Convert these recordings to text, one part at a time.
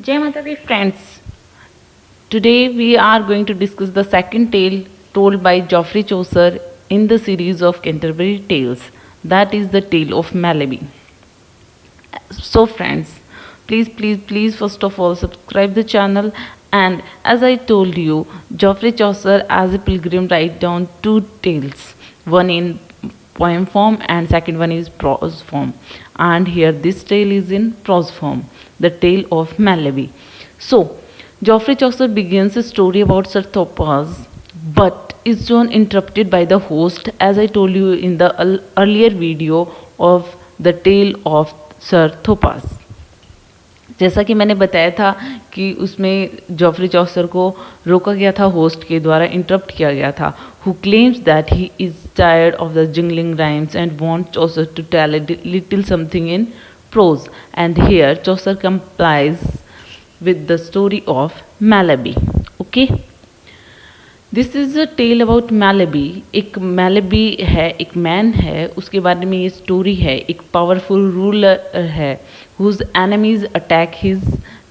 Jai Mata Di friends. Today we are going to discuss the second tale told by Geoffrey Chaucer in the series of Canterbury Tales. That is the tale of Malaby. So friends, please first of all subscribe the channel, and as I told you, Geoffrey Chaucer as a pilgrim write down two tales, one in poem form and second one is prose form, and here this tale is in prose form, the tale of Malaby. So Geoffrey Chaucer begins a story about Sir Thopas, but is soon interrupted by the host, as I told you in the earlier video of the tale of sir Thopas. जैसा कि मैंने बताया था कि उसमें Geoffrey चौसर को रोका गया था, होस्ट के द्वारा इंटरप्ट किया गया था, who claims that he is tired of the jingling rhymes and wants Chaucer to tell a little something in prose, and here Chaucer complies with the story of Malaby. Okay. This is a tale about Malaby. एक Malaby है, एक man है, उसके बारे में ये story है. एक पावरफुल रूलर है whose enemies attack his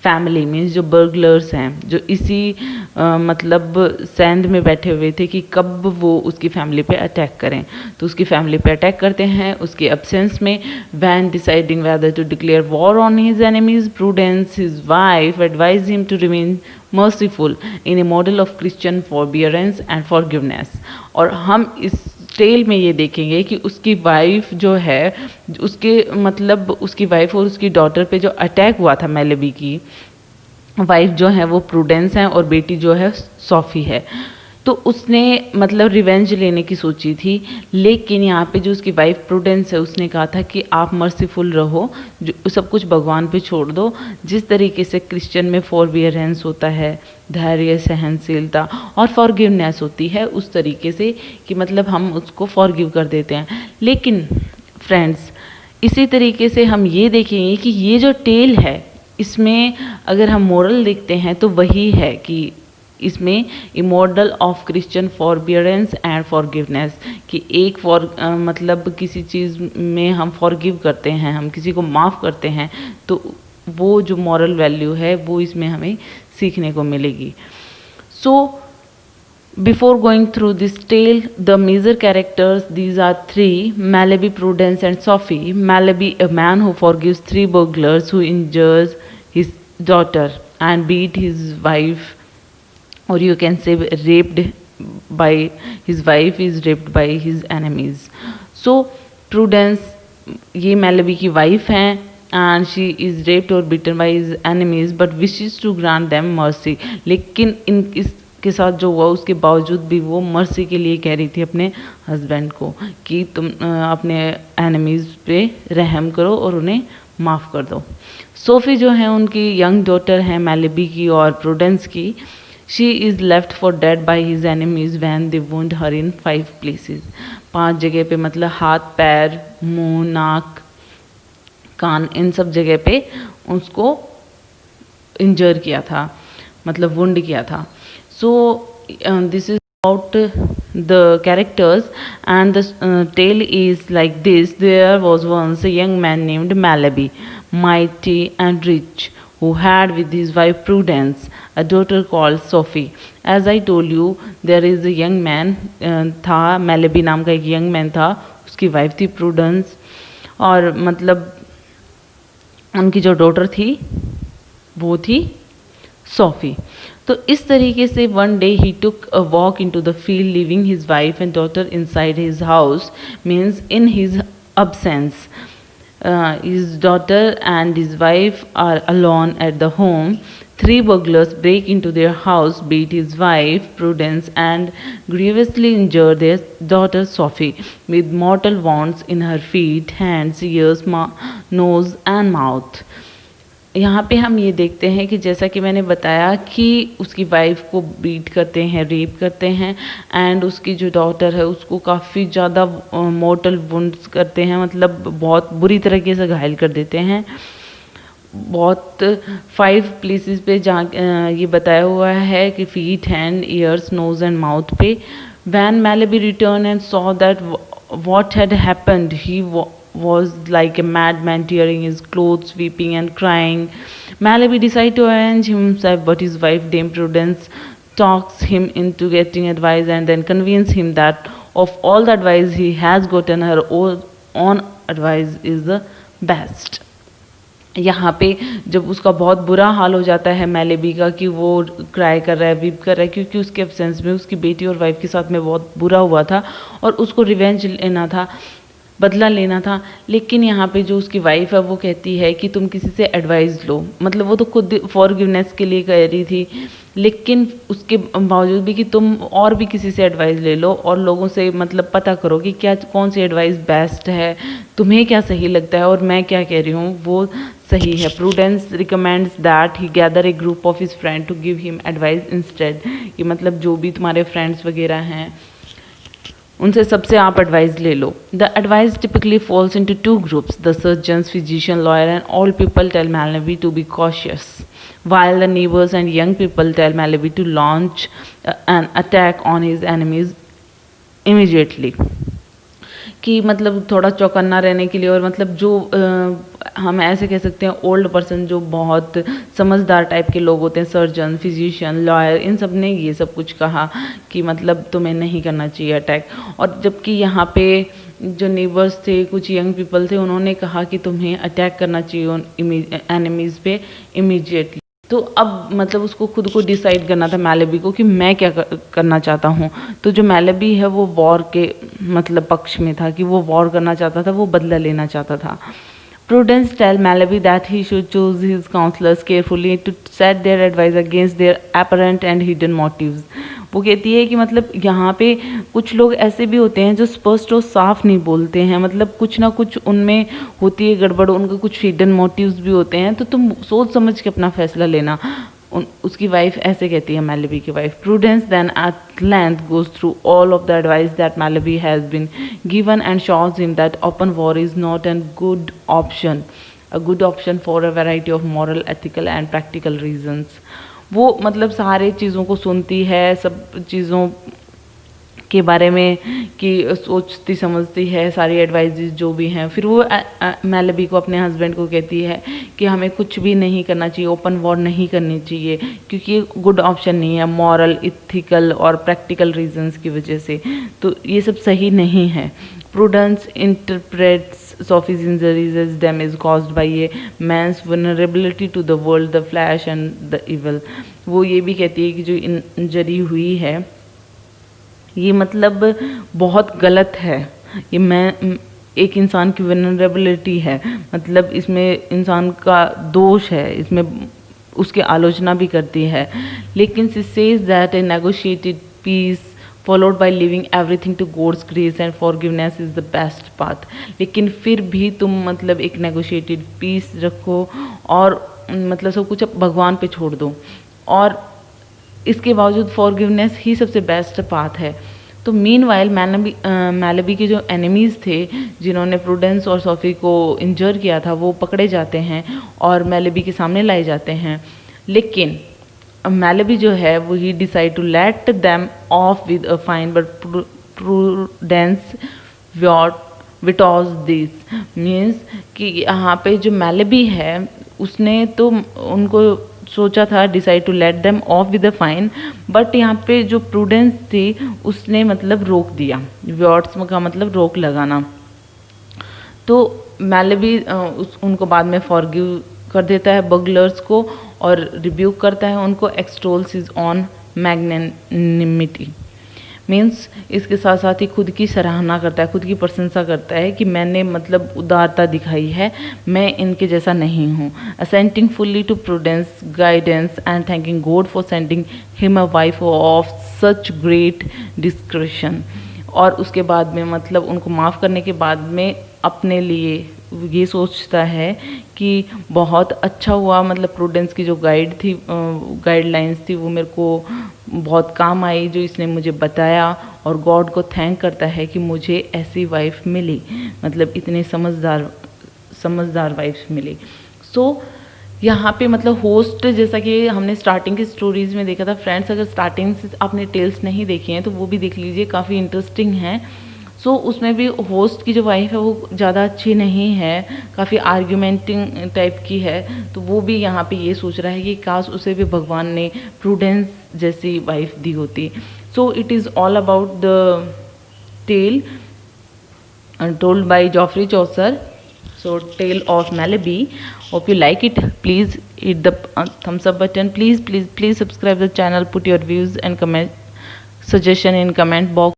family, means जो बर्गलर्स हैं, जो इसी मतलब सैंड में बैठे हुए थे कि कब वो उसकी फैमिली पे अटैक करें. तो उसकी फैमिली पे अटैक करते हैं उसके एब्सेंस में. When deciding whether to declare war on his enemies, Prudence his wife advise him to remain merciful in a model of Christian forbearance and forgiveness. और हम इस टेल में ये देखेंगे कि उसकी वाइफ जो है, उसके मतलब उसकी वाइफ और उसकी डॉटर पे जो अटैक हुआ था, मैलेबी की वाइफ जो है वो प्रूडेंस है और बेटी जो है सोफी है. तो उसने मतलब रिवेंज लेने की सोची थी, लेकिन यहाँ पे जो उसकी वाइफ प्रूडेंस है उसने कहा था कि आप मर्सीफुल रहो, जो सब कुछ भगवान पे छोड़ दो. जिस तरीके से क्रिश्चियन में फॉरबियरेंस होता है, धैर्य, सहनशीलता और फॉरगिवनेस होती है, उस तरीके से कि मतलब हम उसको फॉरगिव कर देते हैं. लेकिन फ्रेंड्स, इसी तरीके से हम ये देखेंगे कि ये जो टेल है इसमें अगर हम मोरल देखते हैं तो वही है कि इसमें a model of Christian forbearance and forgiveness, कि एक मतलब किसी चीज़ में हम फॉरगिव करते हैं, हम किसी को माफ़ करते हैं, तो वो जो मॉरल वैल्यू है वो इसमें हमें सीखने को मिलेगी. So before going through this tale, the major characters, these are three: Malaby, Prudence and Sophie. Malaby, a man who forgives three burglars who injures his daughter and beat his wife, or you can say raped by his wife is raped by his enemies. So Prudence, ये मैलेबी की wife हैं, and she is raped or beaten by his enemies but wishes to grant them mercy. लेकिन इसके साथ जो हुआ उसके बावजूद भी वो मर्सी के लिए कह रही थी अपने हस्बैंड को कि तुम अपने एनिमीज़ पे रहम करो और उन्हें माफ़ कर दो. सोफ़ी जो है उनकी यंग डॉटर है मैलेबी की और प्रूडेंस की. She is left for dead by his enemies when they wound her in 5 places. 5 जगह पे, मतलब हाथ, पैर, मुंह, नाक, कान, इन सब जगह पे उसको इंजर किया था, मतलब वुंड किया था. So this is about the characters, and the tale is like this. There was once a young man named Malaby, mighty and rich, who had with his wife Prudence a daughter called Sophie. As I told you, there is a young man था, Malaby नाम का एक young man था, उसकी wife थी Prudence, और मतलब उनकी जो डॉटर थी वो थी सोफी. तो इस तरीके से one day he took a walk into the field, leaving his wife and daughter inside his house, means in his absence. His daughter and his wife are alone at the home. 3 burglars break into their house, beat his wife Prudence and grievously injure their daughter Sophie with mortal wounds in her feet, hands, ears, nose and mouth. यहाँ पे हम ये देखते हैं कि जैसा कि मैंने बताया कि उसकी वाइफ को बीट करते हैं, रेप करते हैं, एंड उसकी जो डॉटर है उसको काफ़ी ज़्यादा मोर्टल वुंड्स करते हैं, मतलब बहुत बुरी तरीके से घायल कर देते हैं. बहुत 5 प्लेसेस पे जहाँ ये बताया हुआ है कि feet, hand, ears, nose and mouth पे. When Malaby return and saw that what had happened, he was like a madman, tearing his clothes, weeping and crying. Malaby decides to avenge himself, but his wife Dame Prudence talks him into getting advice and then convinces him that of all the advice he has gotten, her own advice is the best. यहाँ पे जब उसका बहुत बुरा हाल हो जाता है मैलेबी का, कि वो क्राई कर रहा है, वीप कर रहा है, क्योंकि उसके एब्सेंस में उसकी बेटी और वाइफ के साथ में बहुत बुरा हुआ था और उसको रिवेंज लेना था, बदला लेना था। लेकिन यहाँ पे जो उसकी वाइफ है वो कहती है कि तुम किसी से एडवाइस लो, मतलब वो तो खुद फॉरगिवनेस के लिए कह रही थी, लेकिन उसके बावजूद भी कि तुम और भी किसी से एडवाइस ले लो और लोगों से मतलब पता करो कि क्या कौन सी एडवाइस बेस्ट है, तुम्हें क्या सही लगता है और मैं क्या कह रही हूँ वो सही है। Prudence recommends that he gather a group of his friend to give him advice instead, कि मतलब जो भी तुम्हारे फ्रेंड्स वगैरह हैं उनसे सबसे आप एडवाइस ले लो। The advice typically falls into two groups, the surgeons, physician, lawyer and all people tell Malaby to be cautious, while the neighbors and young people tell Malaby to launch an attack on his enemies immediately, कि मतलब थोड़ा चौकन्ना रहने के लिए, और मतलब जो हम ऐसे कह सकते हैं ओल्ड पर्सन जो बहुत समझदार टाइप के लोग होते हैं, सर्जन, फिजिशियन, लॉयर, इन सब ने ये सब कुछ कहा कि मतलब तुम्हें नहीं करना चाहिए अटैक। और जबकि यहाँ पे जो नेबर्स थे, कुछ यंग पीपल थे, उन्होंने कहा कि तुम्हें अटैक करना चाहिए एनिमीज़ पे इमीडिएटली। तो अब मतलब उसको खुद को डिसाइड करना था मैलेबी को कि मैं क्या करना चाहता हूँ। तो जो मैलेबी है वो वॉर के मतलब पक्ष में था, कि वो वॉर करना चाहता था, वो बदला लेना चाहता था। Prudence tell Malaby that he should choose his counselors carefully to set their advice against their apparent and hidden motives. वो कहती है कि मतलब यहाँ पे कुछ लोग ऐसे भी होते हैं जो स्पष्ट और साफ नहीं बोलते हैं, मतलब कुछ ना कुछ उनमें होती है गड़बड़, उनके कुछ हिडन मोटिव्स भी होते हैं, तो तुम सोच समझ के अपना फैसला लेना। उसकी वाइफ ऐसे कहती है, मैलेबी की wife. Prudence then at length goes through all of the advice that Malaby has been given and shows him that open war is not an good option, a good option for a variety of moral, ethical and practical reasons. वो मतलब सारे चीज़ों को सुनती है, सब चीज़ों के बारे में कि सोचती समझती है, सारी एडवाइजेज जो भी हैं। फिर वो मैलेबी को, अपने हस्बैंड को कहती है कि हमें कुछ भी नहीं करना चाहिए, ओपन वॉर नहीं करनी चाहिए, क्योंकि ये गुड ऑप्शन नहीं है मॉरल, इथिकल और प्रैक्टिकल रीजंस की वजह से, तो ये सब सही नहीं है। Prudence interprets Sophie's injuries as damage caused by a man's vulnerability to the world, the flesh and the evil. वो ये भी कहती है कि जो इंजरी हुई है ये मतलब बहुत गलत है, ये मैं एक इंसान की वनरेबिलिटी है, मतलब इसमें इंसान का दोष है, इसमें उसकी आलोचना भी करती है। लेकिन she says that a negotiated peace followed by leaving everything to God's grace and forgiveness is the best path. लेकिन फिर भी तुम मतलब एक negotiated peace रखो और मतलब सब कुछ भगवान पे छोड़ दो, और इसके बावजूद फॉरगिवनेस ही सबसे बेस्ट पाथ है। तो मीनवाइल मैलेबी के जो एनिमीज़ थे जिन्होंने प्रूडेंस और सोफी को इंजर किया था वो पकड़े जाते हैं और मैलेबी के सामने लाए जाते हैं। लेकिन मैलेबी जो है वो ही decide to let them off with a fine, but Prudence vetoes this, means कि यहाँ पे जो मैलेबी है उसने तो उनको सोचा था decide to let them off with a fine, but यहाँ पे जो प्रूडेंस थी उसने मतलब रोक दिया। व्यॉट्स का मतलब रोक लगाना। तो मैलेबी उनको बाद में फॉरगिव कर देता है बगलर्स को और रिब्यूक करता है उनको, एक्सटोल्स हिज ऑन मैग्नेनिमिटी, मीन्स इसके साथ साथ ही खुद की सराहना करता है, खुद की प्रशंसा करता है कि मैंने मतलब उदारता दिखाई है, मैं इनके जैसा नहीं हूँ। Assenting fully to prudence guidance and thanking God for sending him a wife of such great discretion. और उसके बाद में मतलब उनको माफ़ करने के बाद में अपने लिए ये सोचता है कि बहुत अच्छा हुआ, मतलब प्रूडेंस की जो गाइडलाइंस थी वो मेरे को बहुत काम आई जो इसने मुझे बताया, और गॉड को थैंक करता है कि मुझे ऐसी वाइफ मिली, मतलब इतनी समझदार वाइफ मिली। सो यहाँ पे मतलब होस्ट, जैसा कि हमने स्टार्टिंग की स्टोरीज़ में देखा था फ्रेंड्स, अगर स्टार्टिंग से आपने टेल्स नहीं देखी हैं तो वो भी देख लीजिए, काफ़ी इंटरेस्टिंग हैं। सो उसमें भी होस्ट की जो वाइफ है वो ज़्यादा अच्छी नहीं है, काफ़ी आर्ग्यूमेंटिंग टाइप की है। तो वो भी यहाँ पे ये सोच रहा है कि काश उसे भी भगवान ने प्रूडेंस जैसी वाइफ दी होती। So it is all about the tale told by Geoffrey Chaucer. So, Tale of Malaby. Hope you like it. Please hit the thumbs up button. Please subscribe the channel. Put your views and comment suggestion in comment box.